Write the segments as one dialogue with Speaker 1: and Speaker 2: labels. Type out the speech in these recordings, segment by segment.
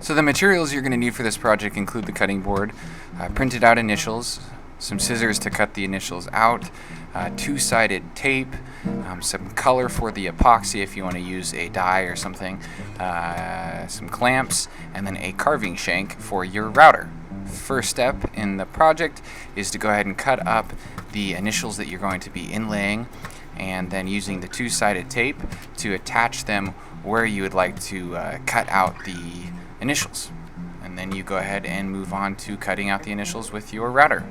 Speaker 1: So the materials you're going to need for this project include the cutting board, printed out initials, some scissors to cut the initials out, two-sided tape, some color for the epoxy if you want to use a dye or something, some clamps, and then a carving shank for your router. First step in the project is to go ahead and cut up the initials that you're going to be inlaying, and then using the two-sided tape to attach them where you would like to cut out the initials. And then you go ahead and move on to cutting out the initials with your router.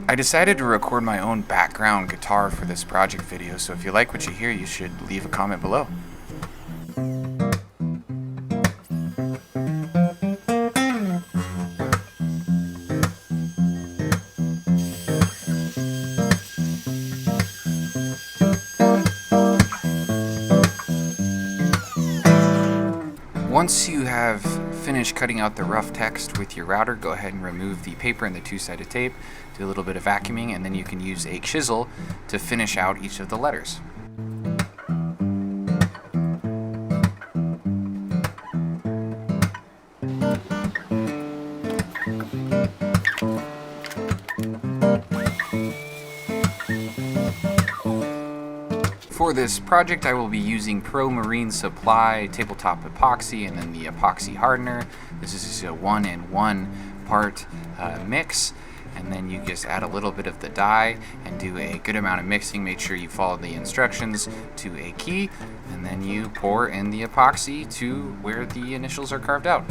Speaker 1: I decided to record my own background guitar for this project video, so if you like what you hear, you should leave a comment below. Once you have finished cutting out the rough text with your router, go ahead and remove the paper and the two-sided tape, do a little bit of vacuuming, and then you can use a chisel to finish out each of the letters. For this project, I will be using Pro Marine Supply tabletop epoxy and then the epoxy hardener. This is just a 1-in-1 part mix, and then you just add a little bit of the dye and do a good amount of mixing. Make sure you follow the instructions to a key, and then you pour in the epoxy to where the initials are carved out.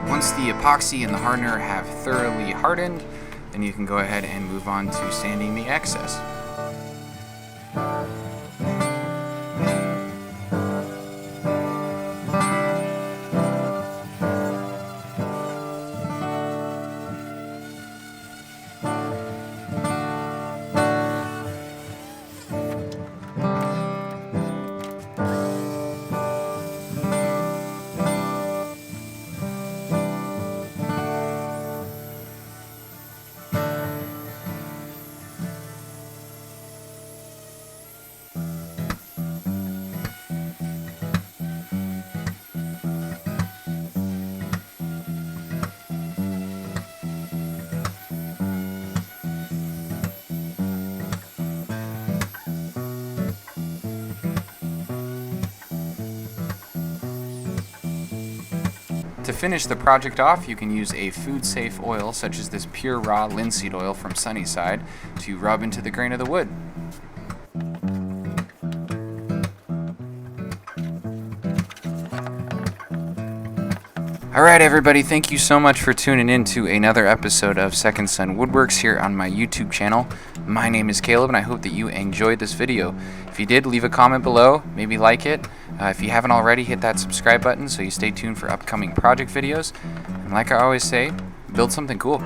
Speaker 1: Once the epoxy and the hardener have thoroughly hardened, then you can go ahead and move on to sanding the excess. To finish the project off, you can use a food-safe oil such as this pure raw linseed oil from Sunnyside to rub into the grain of the wood. Alright everybody, thank you so much for tuning in to another episode of Second Son Woodworks here on my YouTube channel. My name is Caleb and I hope that you enjoyed this video. If you did, leave a comment below, maybe like it. If you haven't already, hit that subscribe button so you stay tuned for upcoming project videos. And like I always say, build something cool.